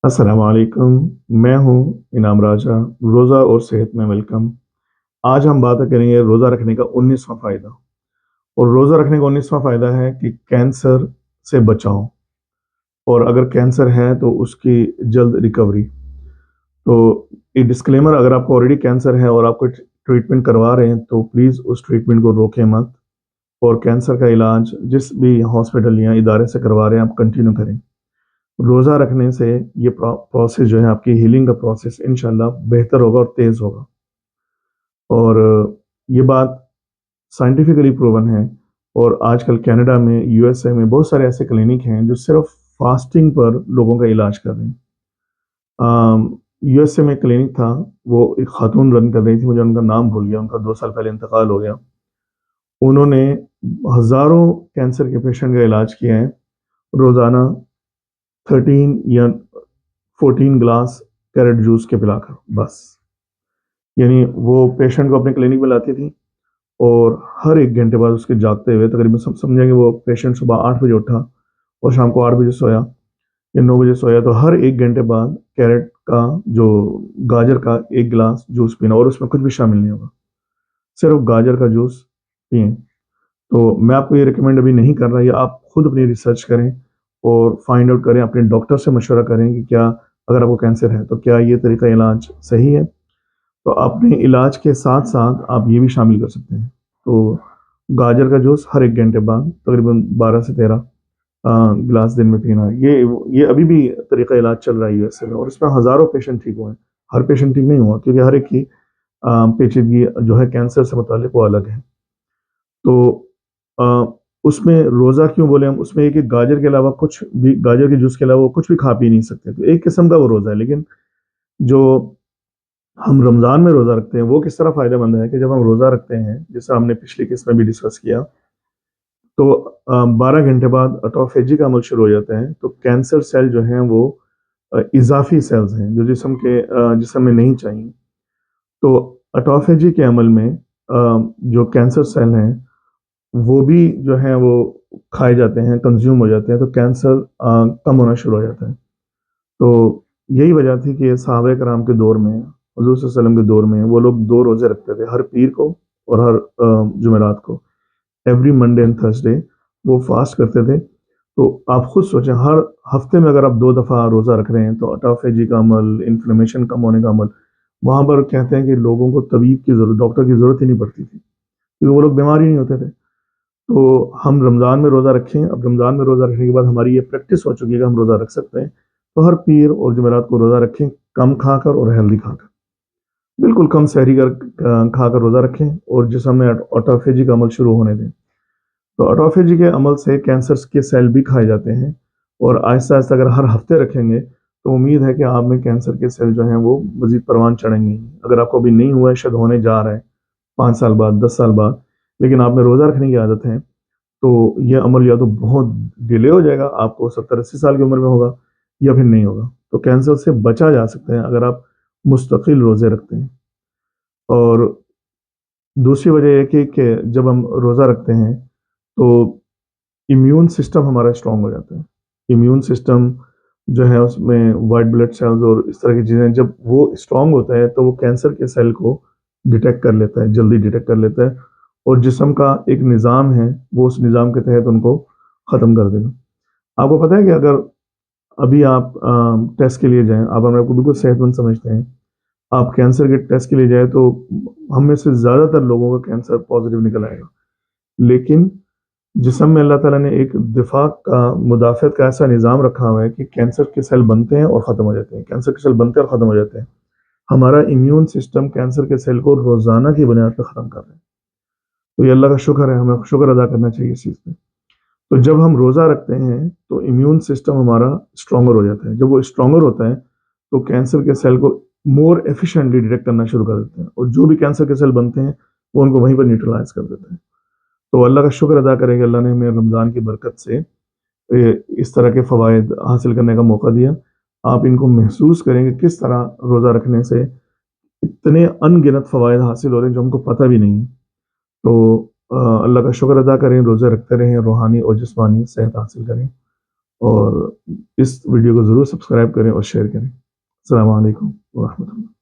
السلام علیکم، میں ہوں انعام راجہ، روزہ اور صحت میں ویلکم۔ آج ہم بات کریں گے روزہ رکھنے کا 19واں فائدہ۔ اور روزہ رکھنے کا 19واں فائدہ ہے کہ کینسر سے بچاؤ، اور اگر کینسر ہے تو اس کی جلد ریکوری۔ تو یہ ڈسکلیمر، اگر آپ کو آلریڈی کینسر ہے اور آپ کو ٹریٹمنٹ کروا رہے ہیں تو پلیز اس ٹریٹمنٹ کو روکیں مت، اور کینسر کا علاج جس بھی ہاسپٹل یا ادارے سے کروا رہے ہیں آپ کنٹینیو کریں۔ روزہ رکھنے سے یہ پروسیس جو ہے آپ کی ہیلنگ کا پروسیس انشاءاللہ بہتر ہوگا اور تیز ہوگا۔ اور یہ بات سائنٹیفکلی پروون ہے، اور آج کل کینیڈا میں، یو ایس اے میں بہت سارے ایسے کلینک ہیں جو صرف فاسٹنگ پر لوگوں کا علاج کر رہے ہیں۔ یو ایس اے میں کلینک تھا، وہ ایک خاتون رن کر رہی تھی، مجھے ان کا نام بھول گیا، ان کا 2 سال پہلے انتقال ہو گیا۔ انہوں نے ہزاروں کینسر کے پیشنٹ کا علاج کیا ہے، روزانہ 13 یا 14 گلاس کیرٹ جوس کے پلا کر بس۔ یعنی وہ پیشنٹ کو اپنے کلینک میں لاتی تھی، اور ہر 1 گھنٹے بعد اس کے جاگتے ہوئے تقریباً سمجھیں کہ وہ پیشنٹ صبح 8 بجے اٹھا اور شام کو 8 بجے سویا یا 9 بجے سویا، تو ہر 1 گھنٹے بعد کیرٹ کا جو گاجر کا 1 گلاس جوس پینا، اور اس میں کچھ بھی شامل نہیں ہوگا، صرف گاجر کا جوس پئیں۔ تو میں آپ کو یہ ریکمینڈ ابھی نہیں کر رہا، یہ آپ خود اپنی ریسرچ کریں اور فائنڈ آؤٹ کریں، اپنے ڈاکٹر سے مشورہ کریں کہ کیا اگر آپ کو کینسر ہے تو کیا یہ طریقہ علاج صحیح ہے۔ تو اپنے علاج کے ساتھ ساتھ آپ یہ بھی شامل کر سکتے ہیں۔ تو گاجر کا جوس ہر 1 گھنٹے بعد تقریباً 12 سے 13 گلاس دن میں پینا، یہ ابھی بھی طریقہ علاج چل رہا ہے یو ایس اے میں، اور اس میں ہزاروں پیشنٹ ٹھیک ہوئے ہیں۔ ہر پیشنٹ ٹھیک نہیں ہوا، کیونکہ ہر ایک کی پیچیدگی جو ہے کینسر سے متعلق وہ الگ ہے۔ تو اس میں روزہ کیوں بولے ہم، اس میں ایک گاجر کے علاوہ کچھ بھی، گاجر کے جوس کے علاوہ کچھ بھی کھا پی نہیں سکتے، تو ایک قسم کا وہ روزہ ہے۔ لیکن جو ہم رمضان میں روزہ رکھتے ہیں وہ کس طرح فائدہ مند ہے کہ جب ہم روزہ رکھتے ہیں، جیسا ہم نے پچھلی قسط میں بھی ڈسکس کیا، تو 12 گھنٹے بعد آٹوفیجی کا عمل شروع ہو جاتا ہے، تو کینسر سیل جو ہیں وہ اضافی سیلز ہیں جو جسم میں نہیں چاہیے، تو آٹوفیجی کے عمل میں جو کینسر سیل ہیں وہ بھی جو ہیں وہ کھائے جاتے ہیں، کنزیوم ہو جاتے ہیں، تو کینسر کم ہونا شروع ہو جاتا ہے۔ تو یہی وجہ تھی کہ صحابہ کرام کے دور میں، حضور صلی اللہ علیہ وسلم کے دور میں، وہ لوگ 2 روزے رکھتے تھے، ہر پیر کو اور ہر جمعرات کو، ایوری منڈے اینڈ تھرسڈے وہ فاسٹ کرتے تھے۔ تو آپ خود سوچیں، ہر ہفتے میں اگر آپ 2 دفعہ روزہ رکھ رہے ہیں تو آٹوفیجی کا عمل، انفلیمیشن کم ہونے کا عمل، وہاں پر کہتے ہیں کہ لوگوں کو طبیب کی ضرورت، ڈاکٹر کی ضرورت ہی نہیں پڑتی تھی، کیونکہ وہ لوگ بیمار ہی نہیں ہوتے تھے۔ تو ہم رمضان میں روزہ رکھیں، اب رمضان میں روزہ رکھنے کے بعد ہماری یہ پریکٹس ہو چکی ہے کہ ہم روزہ رکھ سکتے ہیں، تو ہر پیر اور جمعرات کو روزہ رکھیں، کم کھا کر اور ہیلدی کھا کر، بالکل کم سحری کھا کر روزہ رکھیں، اور جسم میں آٹوفیجی کا عمل شروع ہونے دیں۔ تو آٹوفیجی کے عمل سے کینسر کے سیل بھی کھائے جاتے ہیں، اور آہستہ آہستہ اگر ہر ہفتے رکھیں گے تو امید ہے کہ آپ میں کینسر کے سیل جو ہیں وہ مزید پروان چڑھیں گے۔ اگر آپ کو ابھی نہیں ہوا ہے، شاید ہونے جا رہا ہے 5 سال بعد، 10 سال بعد، لیکن آپ میں روزہ رکھنے کی عادت ہے، تو یہ عمل یا تو بہت ڈیلے ہو جائے گا، آپ کو 70-80 سال کی عمر میں ہوگا، یا پھر نہیں ہوگا۔ تو کینسر سے بچا جا سکتا ہے اگر آپ مستقل روزے رکھتے ہیں۔ اور دوسری وجہ یہ کہ جب ہم روزہ رکھتے ہیں تو امیون سسٹم ہمارا اسٹرانگ ہو جاتا ہے۔ امیون سسٹم جو ہے اس میں وائٹ بلڈ سیلز اور اس طرح کی چیزیں، جب وہ اسٹرانگ ہوتا ہے تو وہ کینسر کے سیل کو ڈیٹیکٹ کر لیتا ہے، جلدی ڈیٹیکٹ کر لیتا ہے، اور جسم کا ایک نظام ہے وہ اس نظام کے تحت ان کو ختم کر دے گا۔ آپ کو پتہ ہے کہ اگر ابھی آپ ٹیسٹ کے لیے جائیں، آپ اپنے آپ کو بالکل صحت مند سمجھتے ہیں، آپ کینسر کے ٹیسٹ کے لیے جائیں تو ہم میں سے زیادہ تر لوگوں کا کینسر پازیٹیو نکل آئے گا، لیکن جسم میں اللہ تعالیٰ نے ایک دفاع کا، مدافعت کا ایسا نظام رکھا ہوا ہے کہ کینسر کے سیل بنتے ہیں اور ختم ہو جاتے ہیں، کینسر کے سیل بنتے ہیں اور ختم ہو جاتے ہیں۔ ہمارا امیون سسٹم کینسر کے سیل کو روزانہ کی بنیاد پر ختم کر رہے ہیں۔ تو یہ اللہ کا شکر ہے، ہمیں شکر ادا کرنا چاہیے اس چیز پہ۔ تو جب ہم روزہ رکھتے ہیں تو امیون سسٹم ہمارا اسٹرانگر ہو جاتا ہے، جب وہ اسٹرانگر ہوتا ہے تو کینسر کے سیل کو مور ایفیشینٹلی ڈیٹیکٹ کرنا شروع کر دیتے ہیں، اور جو بھی کینسر کے سیل بنتے ہیں وہ ان کو وہیں پر نیوٹرلائز کر دیتے ہیں۔ تو اللہ کا شکر ادا کریں کہ اللہ نے ہمیں رمضان کی برکت سے اس طرح کے فوائد حاصل کرنے کا موقع دیا۔ آپ ان کو محسوس کریں کہ کس طرح روزہ رکھنے سے اتنے ان گنت فوائد حاصل ہو رہے ہیں جو ہم کو پتہ بھی نہیں ہے۔ تو اللہ کا شکر ادا کریں، روزے رکھتے رہیں، روحانی اور جسمانی صحت حاصل کریں۔ اور اس ویڈیو کو ضرور سبسکرائب کریں اور شیئر کریں۔ السلام علیکم ورحمۃ اللہ۔